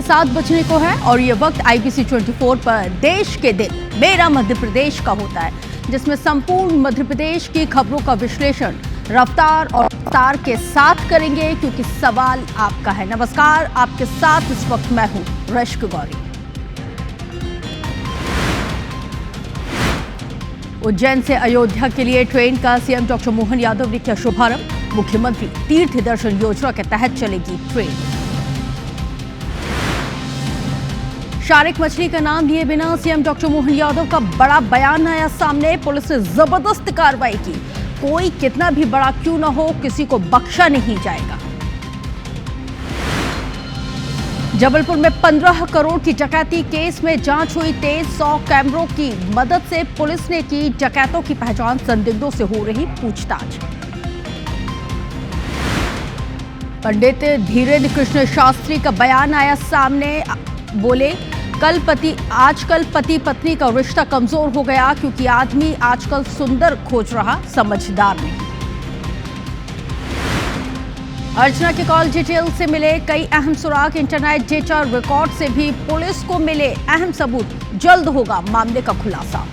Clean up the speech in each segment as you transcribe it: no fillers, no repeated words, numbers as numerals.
के 7 बजने को है और ये वक्त IBC 24 पर देश के दिन मेरा मध्य प्रदेश का होता है, जिसमें संपूर्ण मध्य प्रदेश की खबरों का विश्लेषण रफ्तार और रफ्तार के साथ करेंगे, क्योंकि सवाल आपका है। नमस्कार, आपके साथ इस वक्त मैं हूं रश्क गौरी। उज्जैन से अयोध्या के लिए ट्रेन का सीएम डॉक्टर मोहन यादव ने किया शुभारंभ। मुख्यमंत्री तीर्थ दर्शन योजना के तहत चलेगी ट्रेन। शारिक मछली का नाम लिए बिना सीएम डॉक्टर मोहन यादव का बड़ा बयान आया सामने। पुलिस ने जबरदस्त कार्रवाई की। कोई कितना भी बड़ा क्यों न हो, किसी को बख्शा नहीं जाएगा। जबलपुर में 15 करोड़ की डकैती केस में जांच हुई तेज। 100 कैमरों की मदद से पुलिस ने की डकैतों की पहचान। संदिग्धों से हो रही पूछताछ। पंडित धीरेन्द्र कृष्ण शास्त्री का बयान आया सामने। बोले, आजकल पति पत्नी का रिश्ता कमजोर हो गया, क्योंकि आदमी आजकल सुंदर खोज रहा, समझदार नहीं। अर्चना के कॉल डिटेल से मिले कई अहम सुराग। इंटरनेट डेटा रिकॉर्ड से भी पुलिस को मिले अहम सबूत। जल्द होगा मामले का खुलासा।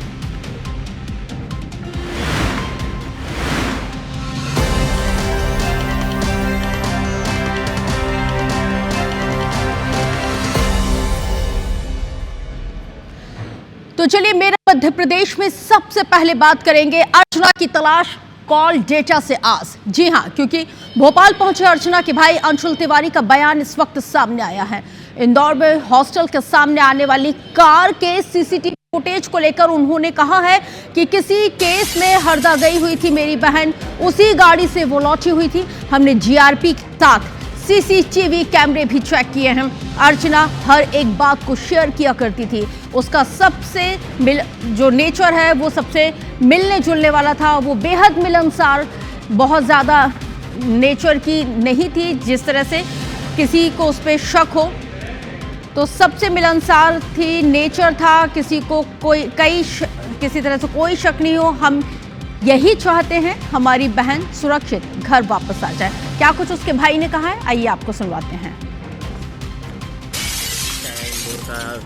तो चलिए, मेरा मध्य प्रदेश में सबसे पहले बात करेंगे अर्चना की तलाश कॉल डेटा से आज। जी हां, क्योंकि भोपाल पहुंचे अर्चना के भाई अंशुल तिवारी का बयान इस वक्त सामने आया है। इंदौर में हॉस्टल के सामने आने वाली कार के सीसीटीवी फुटेज को लेकर उन्होंने कहा है कि किसी केस में हरदा गई हुई थी मेरी बहन, उसी गाड़ी से वो लौटी हुई थी। हमने जीआरपी के साथ सीसीटीवी कैमरे भी चेक किए हैं। अर्चना हर एक बात को शेयर किया करती थी। उसका सबसे जो नेचर है वो सबसे मिलने जुलने वाला था। वो बेहद मिलनसार, बहुत ज़्यादा नेचर की नहीं थी जिस तरह से किसी को उस पर शक हो। तो सबसे मिलनसार थी, नेचर था, किसी को किसी तरह से कोई शक नहीं हो। हम यही चाहते हैं हमारी बहन सुरक्षित घर वापस आ जाए। क्या कुछ उसके भाई ने कहा है, आइए आपको सुनवाते हैं।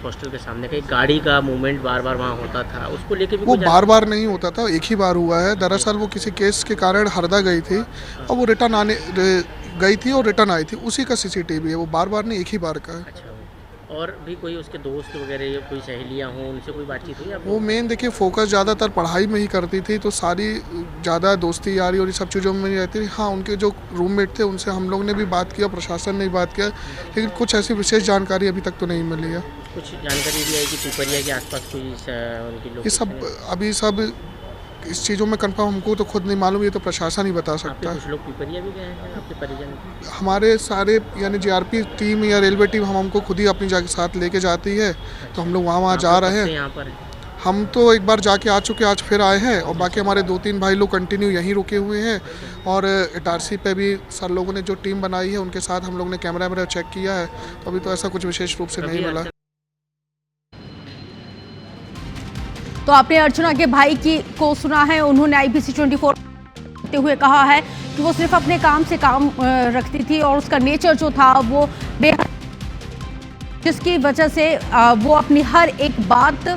हॉस्टल के सामने का एक गाड़ी का मूवमेंट बार बार वहाँ होता था, उसको लेके भी वो बार बार नहीं होता था, एक ही बार हुआ है। दरअसल वो किसी केस के कारण हरदा गई थी और वो रिटर्न गई थी और रिटर्न आई थी, उसी का सीसीटीवी है। वो बार बार नहीं, एक ही बार का है। अच्छा, और भी कोई उसके दोस्त वगैरह या कोई सहेलियाँ हों, उनसे कोई बातचीत हुई? वो मेन देखिए फोकस ज़्यादातर पढ़ाई में ही करती थी, तो सारी ज़्यादा दोस्ती यारी और ये सब चीज़ों में नहीं रहती थी। हाँ, उनके जो रूममेट थे उनसे हम लोग ने भी बात किया, प्रशासन ने भी बात किया, लेकिन कुछ ऐसी विशेष जानकारी अभी तक तो नहीं मिली है। कुछ जानकारी भी आई कि पिपरिया के आसपास कोई उनकी लोग, ये सब अभी सब इस चीज़ों में कंफर्म हमको तो खुद नहीं मालूम, ये तो प्रशासन ही बता सकता है। कुछ लोग पिपरिया भी गए हैं आपके परिजन? हमारे सारे यानी जीआरपी टीम या रेलवे टीम हमको खुद ही अपनी जगह साथ लेके जाती है। तो हम लोग वहाँ जा रहे हैं। यहाँ पर हम तो एक बार जाके आ चुके, आज फिर आए हैं। और बाकी हमारे 2-3 भाई लोग कंटिन्यू यहीं रुके हुए हैं। और इटारसी पे भी सर लोगों ने जो टीम बनाई है उनके साथ हम लोग ने कैमरा वैमरा चेक किया है। तो अभी तो ऐसा कुछ विशेष रूप से नहीं मिला। तो आपने अर्चना के भाई को सुना है। उन्होंने IBC 24 करते हुए कहा है कि वो सिर्फ अपने काम से काम रखती थी और उसका नेचर जो था वो बेहद, जिसकी वजह से वो अपनी हर एक बात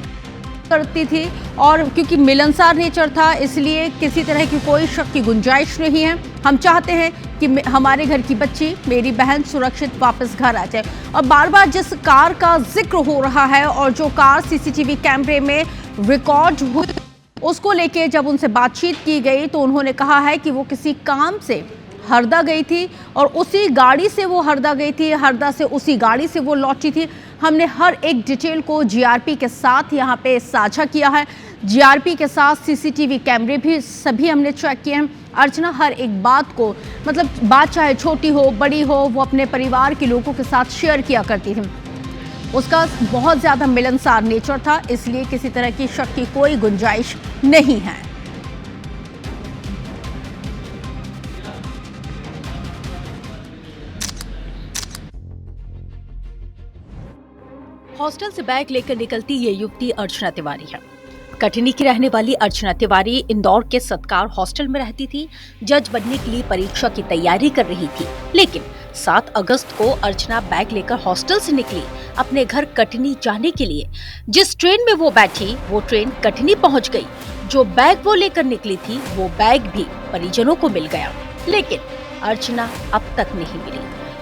करती थी। और क्योंकि मिलनसार नेचर था, इसलिए किसी तरह की कोई शक की गुंजाइश नहीं है। हम चाहते हैं कि हमारे घर की बच्ची, मेरी बहन सुरक्षित वापस घर आ जाए। और बार बार जिस कार का जिक्र हो रहा है और जो कार सीसीटीवी कैमरे में रिकॉर्ड हुई, उसको लेके जब उनसे बातचीत की गई तो उन्होंने कहा है कि वो किसी काम से हरदा गई थी और उसी गाड़ी से वो हरदा गई थी, हरदा से उसी गाड़ी से वो लौटी थी। हमने हर एक डिटेल को जीआरपी के साथ यहाँ पे साझा किया है। जीआरपी के साथ सीसीटीवी कैमरे भी सभी हमने चेक किए हैं। अर्चना हर एक बात को, मतलब बात चाहे छोटी हो बड़ी हो, वो अपने परिवार के लोगों के साथ शेयर किया करती थी। उसका बहुत ज़्यादा मिलनसार नेचर था, इसलिए किसी तरह की शक की कोई गुंजाइश नहीं है। हॉस्टल से बैग लेकर निकलती ये युवती अर्चना तिवारी है। कटनी की रहने वाली अर्चना तिवारी इंदौर के सत्कार हॉस्टल में रहती थी। जज बनने के लिए परीक्षा की तैयारी कर रही थी, लेकिन 7 अगस्त को अर्चना बैग लेकर हॉस्टल से निकली अपने घर कटनी जाने के लिए। जिस ट्रेन में वो बैठी वो ट्रेन कटनी पहुंच गई। जो बैग वो लेकर निकली थी वो बैग भी परिजनों को मिल गया, लेकिन अर्चना अब तक नहीं मिली।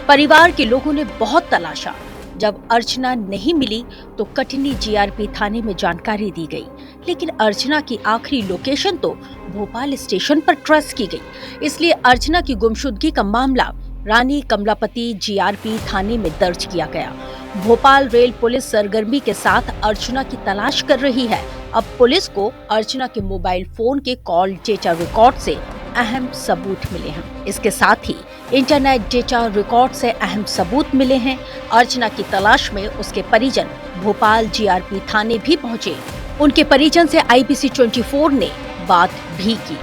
परिवार के लोगों ने बहुत तलाशा। जब अर्चना नहीं मिली तो कटनी जीआरपी थाने में जानकारी दी गई, लेकिन अर्चना की आखिरी लोकेशन तो भोपाल स्टेशन पर ट्रेस की गई। इसलिए अर्चना की गुमशुदगी का मामला रानी कमलापति जीआरपी थाने में दर्ज किया गया। भोपाल रेल पुलिस सरगर्मी के साथ अर्चना की तलाश कर रही है। अब पुलिस को अर्चना के मोबाइल फोन के कॉल डेटा रिकॉर्ड से अहम सबूत मिले हैं। इसके साथ ही इंटरनेट डेटा रिकॉर्ड से अहम सबूत मिले हैं। अर्चना की तलाश में उसके परिजन भोपाल जीआरपी थाने भी पहुंचे। उनके परिजन से IBC 24 ने बात भी की।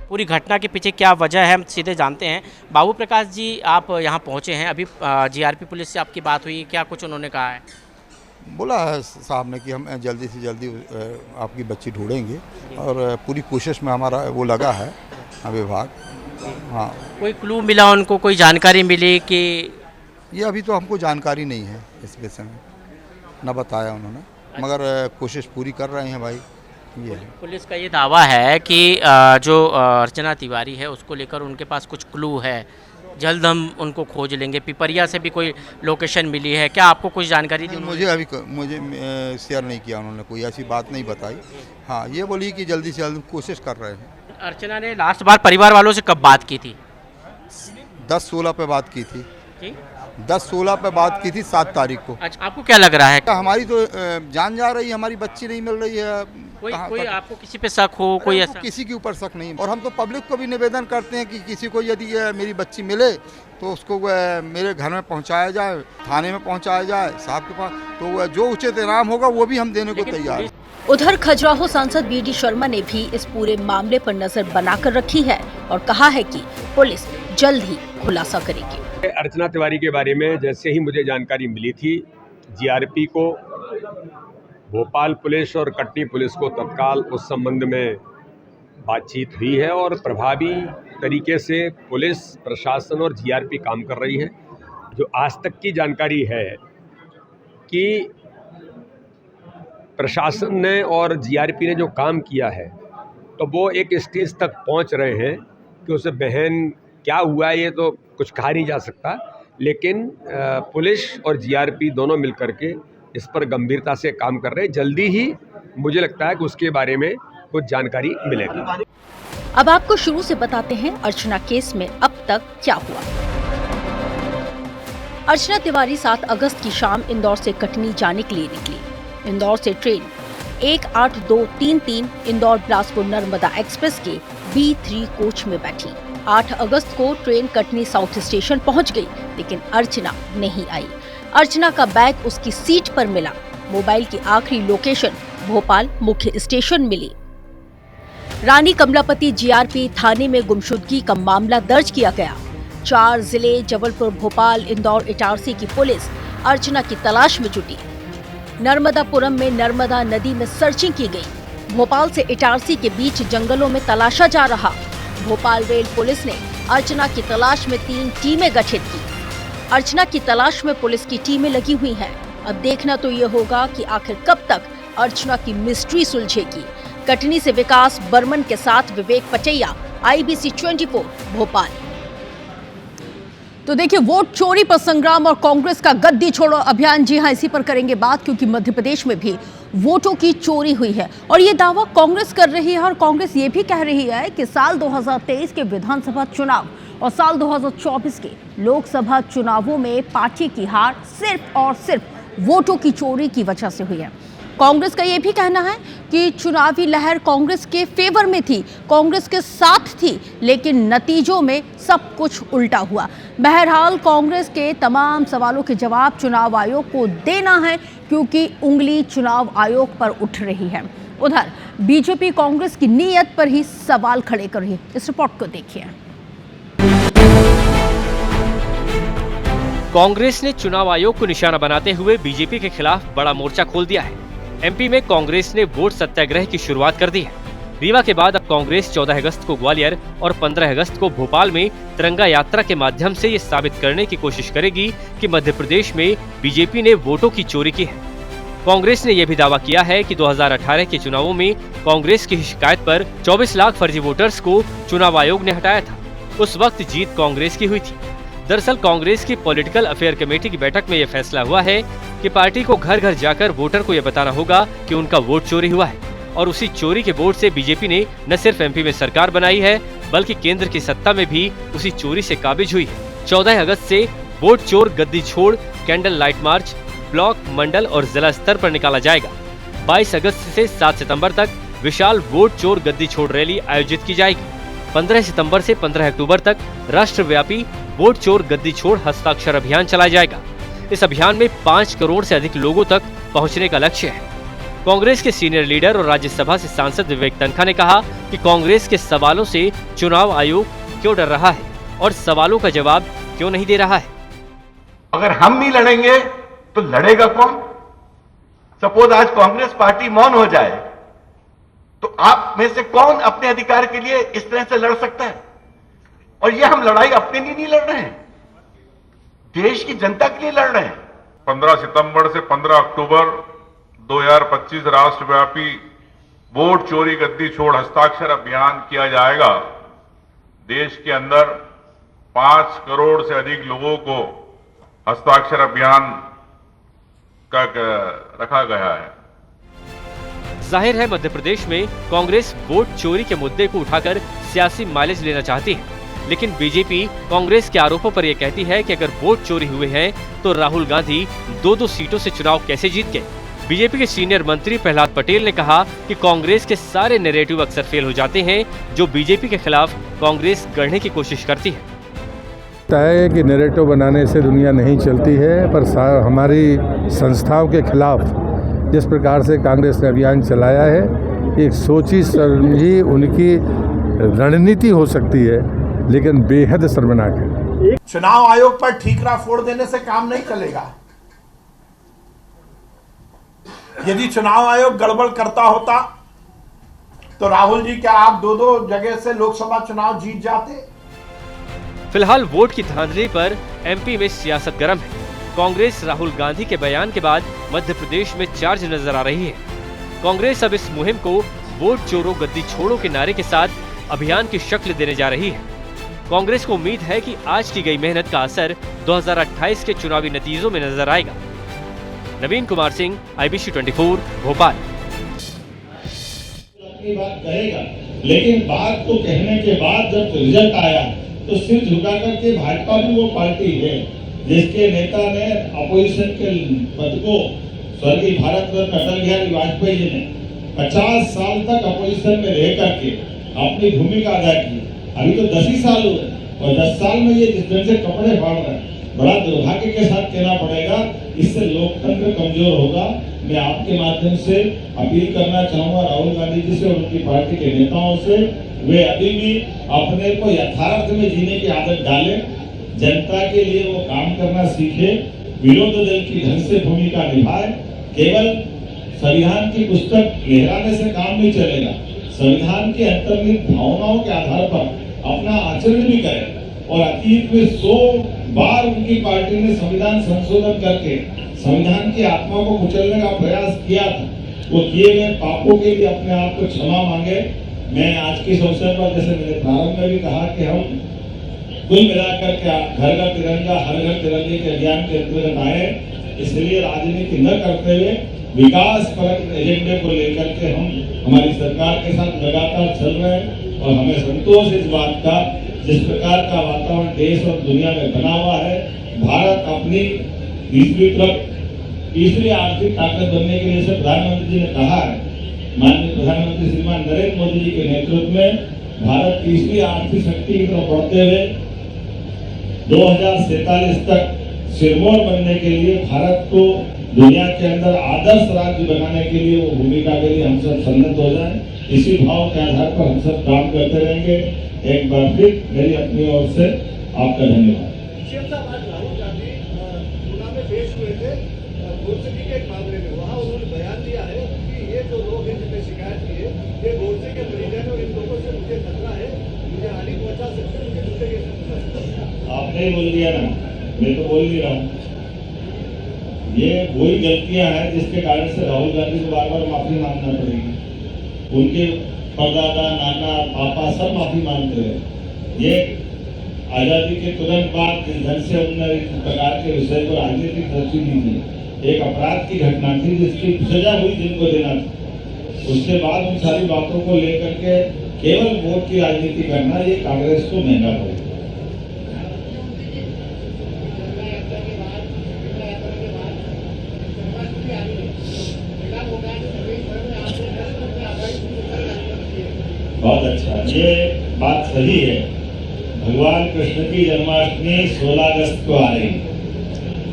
पूरी घटना के पीछे क्या वजह है हम सीधे जानते हैं। बाबू प्रकाश जी, आप यहाँ पहुँचे हैं, अभी जीआरपी पुलिस से आपकी बात हुई, क्या कुछ उन्होंने कहा है? बोला है साहब ने कि हम जल्दी से जल्दी आपकी बच्ची ढूंढेंगे और पूरी कोशिश में हमारा वो लगा है विभाग। हाँ, कोई क्लू मिला उनको, कोई जानकारी मिली कि? ये अभी तो हमको जानकारी नहीं है इस विषय में, न बताया उन्होंने, मगर कोशिश पूरी कर रहे हैं भाई। ये है। पुलिस का ये दावा है कि जो अर्चना तिवारी है उसको लेकर उनके पास कुछ क्लू है, जल्द हम उनको खोज लेंगे। पिपरिया से भी कोई लोकेशन मिली है, क्या आपको कुछ जानकारी दी? मुझे शेयर नहीं किया उन्होंने, कोई ऐसी बात नहीं बताई। हाँ, ये बोली कि जल्दी से जल्दी कोशिश कर रहे हैं। अर्चना ने लास्ट बार परिवार वालों से कब बात की थी? 10-16 पे बात की थी। जी? 10-16 पे बात की थी 7 तारीख को। अच्छा, आपको क्या लग रहा है? हमारी तो जान जा रही है, हमारी बच्ची नहीं मिल रही है। कोई आपको किसी पे शक हो? कोई ऐसा? किसी के ऊपर शक नहीं। और हम तो पब्लिक को भी निवेदन करते हैं कि किसी को यदि मेरी बच्ची मिले तो उसको मेरे घर में पहुंचाया जाए, थाने में पहुंचाया जाए साहब के पास, तो जो उचित इनाम होगा वो भी हम देने को तैयार हैं। उधर खजुराहो सांसद BD शर्मा ने भी इस पूरे मामले पर नजर बनाकर रखी है और कहा है कि पुलिस जल्द ही खुलासा करेगी। अर्चना तिवारी के बारे में जैसे ही मुझे जानकारी मिली थी, जीआरपी को, भोपाल पुलिस और कटनी पुलिस को तत्काल उस संबंध में बातचीत हुई है और प्रभावी तरीके से पुलिस प्रशासन और जीआरपी काम कर रही है। जो आज तक की जानकारी है कि प्रशासन ने और जीआरपी ने जो काम किया है, तो वो एक स्टेज तक पहुंच रहे हैं कि उसे बहन क्या हुआ ये तो कुछ कहा नहीं जा सकता, लेकिन पुलिस और जीआरपी दोनों मिलकर के इस पर गंभीरता से काम कर रहे हैं। जल्दी ही मुझे लगता है कि उसके बारे में कुछ जानकारी मिलेगी। अब आपको शुरू से बताते हैं अर्चना केस में अब तक क्या हुआ। अर्चना तिवारी 7 अगस्त की शाम इंदौर से कटनी जाने के लिए निकली। इंदौर से ट्रेन 18233 इंदौर बिलासपुर नर्मदा एक्सप्रेस के B3 कोच में बैठी। 8 अगस्त को ट्रेन कटनी साउथ स्टेशन पहुंच गई, लेकिन अर्चना नहीं आई। अर्चना का बैग उसकी सीट पर मिला। मोबाइल की आखिरी लोकेशन भोपाल मुख्य स्टेशन मिली। रानी कमलापति जीआरपी थाने में गुमशुदगी का मामला दर्ज किया गया। 4 जिले जबलपुर, भोपाल, इंदौर, इटारसी की पुलिस अर्चना की तलाश में जुटी। नर्मदापुरम में नर्मदा नदी में सर्चिंग की गई। भोपाल से इटारसी के बीच जंगलों में तलाशा जा रहा। भोपाल रेल पुलिस ने अर्चना की तलाश में 3 टीमें गठित की। अर्चना की तलाश में पुलिस की टीमें लगी हुई हैं। अब देखना तो ये होगा कि आखिर कब तक अर्चना की मिस्ट्री सुलझेगी। कटनी से विकास बर्मन के साथ विवेक पटैया, IBC 24 भोपाल। तो देखिए, वोट चोरी पर संग्राम और कांग्रेस का गद्दी छोड़ो अभियान, जी हां, इसी पर करेंगे बात, क्योंकि मध्य प्रदेश में भी वोटों की चोरी हुई है और ये दावा कांग्रेस कर रही है। और कांग्रेस ये भी कह रही है कि साल 2023 के विधानसभा चुनाव और साल 2024 के लोकसभा चुनावों में पार्टी की हार सिर्फ और सिर्फ वोटों की चोरी की वजह से हुई है। कांग्रेस का यह भी कहना है कि चुनावी लहर कांग्रेस के फेवर में थी, कांग्रेस के साथ थी, लेकिन नतीजों में सब कुछ उल्टा हुआ। बहरहाल कांग्रेस के तमाम सवालों के जवाब चुनाव आयोग को देना है, क्योंकि उंगली चुनाव आयोग पर उठ रही है। उधर बीजेपी कांग्रेस की नीयत पर ही सवाल खड़े कर रही है। इस रिपोर्ट को देखिए। कांग्रेस ने चुनाव आयोग को निशाना बनाते हुए बीजेपी के खिलाफ बड़ा मोर्चा खोल दिया है। MP में कांग्रेस ने वोट सत्याग्रह की शुरुआत कर दी है। रीवा के बाद अब कांग्रेस 14 अगस्त को ग्वालियर और 15 अगस्त को भोपाल में तिरंगा यात्रा के माध्यम से ये साबित करने की कोशिश करेगी कि मध्य प्रदेश में बीजेपी ने वोटों की चोरी की है। कांग्रेस ने यह भी दावा किया है कि 2018 के चुनावों में कांग्रेस की शिकायत पर 24 लाख फर्जी वोटर्स को चुनाव आयोग ने हटाया था। उस वक्त जीत कांग्रेस की हुई थी। दरअसल कांग्रेस की पॉलिटिकल अफेयर कमेटी की बैठक में यह फैसला हुआ है कि पार्टी को घर घर जाकर वोटर को यह बताना होगा कि उनका वोट चोरी हुआ है और उसी चोरी के वोट से बीजेपी ने न सिर्फ एमपी में सरकार बनाई है बल्कि केंद्र की सत्ता में भी उसी चोरी से काबिज हुई है। 14 अगस्त से वोट चोर गद्दी छोड़ कैंडल लाइट मार्च ब्लॉक, मंडल और जिला स्तर पर निकाला जाएगा। 22 अगस्त से 7 सितंबर तक विशाल वोट चोर गद्दी छोड़ रैली आयोजित की जाएगी। 15 सितंबर से 15 अक्टूबर तक राष्ट्रव्यापी वोट चोर गद्दी छोड़ हस्ताक्षर अभियान चलाया जाएगा। इस अभियान में 5 करोड़ से अधिक लोगों तक पहुंचने का लक्ष्य है। कांग्रेस के सीनियर लीडर और राज्यसभा से सांसद विवेक तन्खा ने कहा कि कांग्रेस के सवालों से चुनाव आयोग क्यों डर रहा है और सवालों का जवाब क्यों नहीं दे रहा है। अगर हम नहीं लड़ेंगे तो लड़ेगा कौन? सपोज आज कांग्रेस पार्टी मौन हो जाए तो आप में से कौन अपने अधिकार के लिए इस तरह से लड़ सकता है? और ये हम लड़ाई अपने लिए नहीं लड़ रहे हैं, देश की जनता के लिए लड़ रहे हैं। 15 सितंबर से 15 अक्टूबर 2025 राष्ट्रव्यापी वोट चोरी गद्दी छोड़ हस्ताक्षर अभियान किया जाएगा। देश के अंदर 5 करोड़ से अधिक लोगों को हस्ताक्षर अभियान का रखा गया है। जाहिर है मध्य प्रदेश में कांग्रेस वोट चोरी के मुद्दे को उठाकर सियासी माइलेज लेना चाहती है, लेकिन बीजेपी कांग्रेस के आरोपों पर यह कहती है कि अगर वोट चोरी हुए हैं तो राहुल गांधी 2-2 सीटों से चुनाव कैसे जीत गए। बीजेपी के सीनियर मंत्री प्रहलाद पटेल ने कहा कि कांग्रेस के सारे नैरेटिव अक्सर फेल हो जाते हैं जो बीजेपी के खिलाफ कांग्रेस गढ़ने की कोशिश करती है। है कि नैरेटिव बनाने से दुनिया नहीं चलती है, पर हमारी संस्थाओं के खिलाफ जिस प्रकार से कांग्रेस ने अभियान चलाया है, एक सोची समझी उनकी रणनीति हो सकती है, लेकिन बेहद शर्मनाक है। चुनाव आयोग पर ठीकरा फोड़ देने से काम नहीं चलेगा। यदि चुनाव आयोग गड़बड़ करता होता तो राहुल जी क्या आप 2-2 जगह से लोकसभा चुनाव जीत जाते? फिलहाल वोट की धांधली पर एमपी में सियासत गर्म है। कांग्रेस राहुल गांधी के बयान के बाद मध्य प्रदेश में चार्ज नजर आ रही है। कांग्रेस अब इस मुहिम को वोट चोरों गद्दी छोड़ो के नारे के साथ अभियान की शक्ल देने जा रही है। कांग्रेस को उम्मीद है कि आज की गई मेहनत का असर 2028 के चुनावी नतीजों में नजर आएगा। नवीन कुमार सिंह, IBC 24, भोपाल। अपनी बात कहेगा, लेकिन बात को कहने के बाद जब रिजल्ट आया तो सिर झुका करके भाजपा भी वो पार्टी है जिसके नेता ने अपोजिशन के पद को स्वर्गीय भारत रत्न अटल बिहारी वाजपेयी जी ने 50 साल तक अपोजिशन में रह करके अपनी भूमिका अदा की। अभी तो 10 ही साल हुए और 10 साल में ये जिस तरह से कपड़े फाड़ रहे हैं, बड़ा दुर्भाग्य के साथ कहना पड़ेगा, इससे लोकतंत्र कमजोर होगा। मैं आपके माध्यम से अपील करना चाहूंगा राहुल गांधी जी से और उनकी पार्टी के नेताओं से, वे अभी भी अपने को यथार्थ में जीने की आदत डालें, जनता के लिए वो काम करना सीखे, विरोधी दल की ढंग से भूमिका निभाए। केवल संविधान की पुस्तक लहराने से काम नहीं चलेगा, संविधान के अंतर्निहित भावनाओं के आधार पर अपना आचरण भी करें। और अतीत में 100 बार उनकी पार्टी ने संविधान संशोधन करके संविधान की आत्मा को कुचलने का प्रयास किया था। वो किए गए पापों के लिए अपने आप को क्षमा मांगे। मैं आज के इस अवसर पर, जैसे मैंने प्रारंभ में भी कहा, कि हम कुल मिलाकर के घर घर तिरंगा हर घर तिरंगे के अभियान के अंतर्गत आए। इसलिए राजनीति न करते हुए विकास परक एजेंडे को लेकर के हम हमारी सरकार के साथ लगातार चल रहे हैं और हमें संतोष इस बात का, जिस प्रकार का वातावरण देश और दुनिया में बना हुआ है, भारत अपनी तीसरी आर्थिक ताकत बनने के लिए से प्रधानमंत्री जी ने कहा है। माननीय प्रधानमंत्री श्रीमान नरेंद्र मोदी जी के नेतृत्व में भारत तीसरी आर्थिक शक्ति की तरफ बढ़ते हुए 2047 तक सिरमौर बनने के लिए, भारत को दुनिया के अंदर आदर्श राज्य बनाने के लिए, वो भूमिका के लिए हम सब सन्नद्ध हो जाएं। इसी भाव के आधार पर हम सब काम करते रहेंगे। एक बार फिर मेरी अपनी ओर से आपका धन्यवाद। राहुल गांधी चुनाव में पेश हुए थे गोडसे के मामले में, वहाँ उन्होंने बयान दिया है कि ये जो लोग हैं जिनने शिकायत की है, ये गोडसे के आपने ही बोल दिया ना, मैं तो बोल नहीं रहा हूँ। ये वही गलतियां हैं जिसके कारण से राहुल गांधी को बार बार माफी मांगना पड़ेगी। उनके परदादा, नाना, पापा सब माफी मांगते हैं। ये आजादी के तुरंत बाद जिस ढंग से उन्होंने इस प्रकार के विषय को राजनीतिक दृष्टि दी थी, एक अपराध की घटना थी जिसकी सजा हुई जिनको देना था। उसके बाद उन सारी बातों को लेकर के केवल वोट की राजनीति करना, ये कांग्रेस को महंगा पड़ेगा। बहुत अच्छा, ये बात सही है। भगवान कृष्ण की जन्माष्टमी 16 अगस्त को आ रही है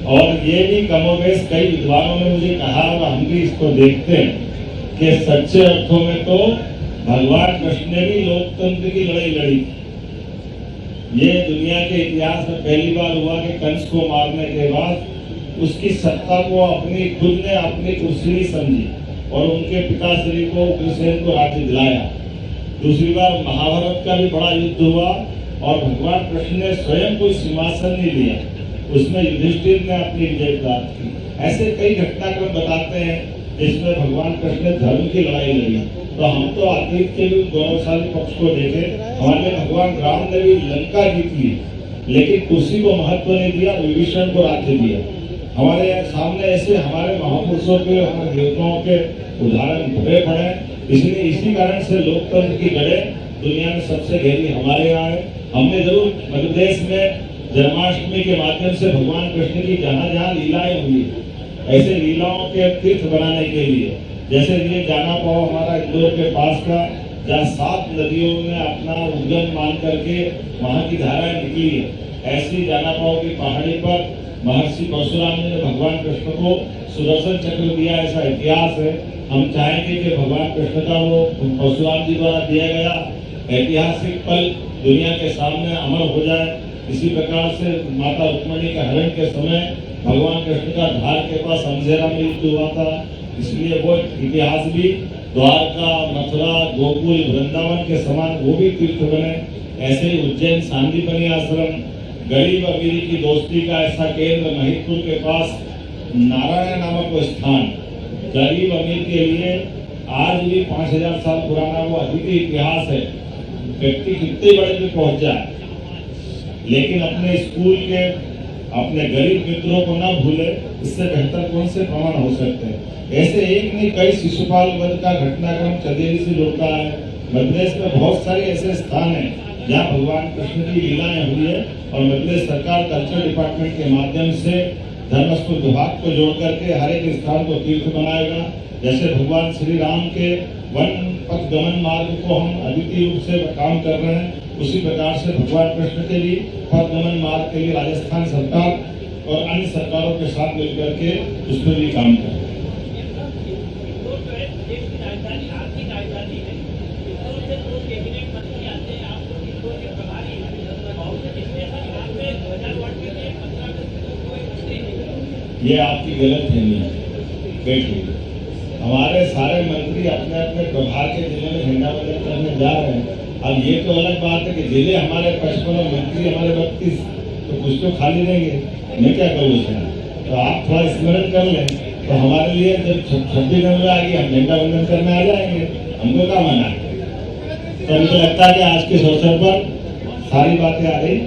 और ये भी कमोबेश कई विद्वानों ने मुझे कहा और हम भी इसको देखते हैं कि सच्चे अर्थों में तो भगवान कृष्ण ने भी लोकतंत्र की लड़ाई लड़ी। ये दुनिया के इतिहास में पहली बार हुआ कि कंस को मारने के बाद उसकी सत्ता को अपनी खुद ने अपनी कुर्सी समझी और उनके पिताश्री को उग्रसेन को राज्य दिलाया। दूसरी बार महाभारत का भी बड़ा युद्ध हुआ और भगवान कृष्ण ने स्वयं कोई सिंहासन नहीं लिया, उसमें युधिष्ठिर ने अपनी विजय प्राप्त की। ऐसे कई घटनाक्रम बताते हैं जिसमें भगवान कृष्ण ने धर्म की लड़ाई लड़ी। तो हम तो अतीत के भी गौरवशाली पक्ष को देखें, हमारे भगवान राम ने भी लंका जीत ली, लेकिन कुर्सी को महत्व नहीं दिया, विभीषण को राज्य दिया। हमारे सामने ऐसे हमारे महापुरुषों के, हमारे देवताओं के उदाहरण भरे पड़े। इसलिए इसी कारण से लोकतंत्र की जड़ें दुनिया में सबसे गहरी हमारे यहाँ है। हमने जरूर मध्य प्रदेश में जन्माष्टमी के माध्यम से भगवान कृष्ण की जहाँ जहाँ लीलाएं हुई, ऐसे लीलाओं के तीर्थ बनाने के लिए, जैसे ये जाना पाओ हमारा इंदौर के पास का, जहाँ 7 नदियों ने अपना उद्गम मान करके वहाँ की धाराएं निकली है, ऐसी जाना पाओ की पहाड़ी पर महर्षि परशुराम ने भगवान कृष्ण को सुदर्शन चक्र दिया, ऐसा इतिहास है। हम चाहेंगे कि भगवान कृष्ण का वो परशुराम जी द्वारा दिया गया ऐतिहासिक पल दुनिया के सामने अमर हो जाए। इसी प्रकार से माता रुक्मिणी के हरण के समय भगवान कृष्ण का धार के पास अमझेरा में युद्ध हुआ था, इसलिए वो इतिहास भी द्वारका, मथुरा, गोकुल, वृंदावन के समान वो भी तीर्थ बने। ऐसे ही उज्जैन सांदीपनि आश्रम, गरीब अमीरी की दोस्ती का ऐसा केंद्र महिदपुर के पास नारायण नामक वो स्थान, गरीब अमीर के लिए आज भी 5000 साल पुराना वो अद्वितीय इतिहास है। व्यक्ति कितने बड़े भी पहुंच जाए, लेकिन अपने स्कूल के अपने गरीब मित्रों को न भूले, इससे बेहतर कौन से प्रमाण हो सकते हैं। ऐसे एक नहीं कई शिशुपाल वध का घटनाक्रम चंदेरी से जुड़ता है। मध्य प्रदेश में बहुत सारे ऐसे स्थान हैं जहाँ भगवान कृष्ण की लीलाएं हुई है और मध्य प्रदेश सरकार कल्चर डिपार्टमेंट के माध्यम से धर्मस्व विभाग को जोड़ करके हर एक स्थान को तीर्थ बनाएगा। जैसे भगवान श्री राम के वन पथ गमन मार्ग को हम अद्वितीय रूप से काम कर रहे हैं, उसी प्रकार से भगवान कृष्ण के भी पथ गमन मार्ग के लिए राजस्थान सरकार और अन्य सरकारों के साथ मिलकर के उस पर भी काम कर रहे हैं। ये आपकी गलत फहमी है। देखिए, हमारे सारे मंत्री अपने अपने प्रभार के जिले में झंडा वंदन करने जा रहे हैं। अब ये तो अलग बात है कि जिले हमारे 55 और मंत्री हमारे 32, तो कुछ तो खाली रहेंगे। मैं क्या करूँ उसमें? तो आप थोड़ा स्मरण कर लें, तो हमारे लिए जब 26 नवंबर आएगी हम झंडा वंदन करने आ जाएंगे, हमको क्या मना है। तो मुझे लगता है कि आज के अवसर पर सारी बातें आ गई।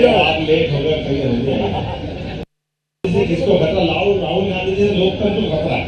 आप लेट हो गए, किसको खतरा? राहुल गांधी जी लोकतंत्र को खतरा है।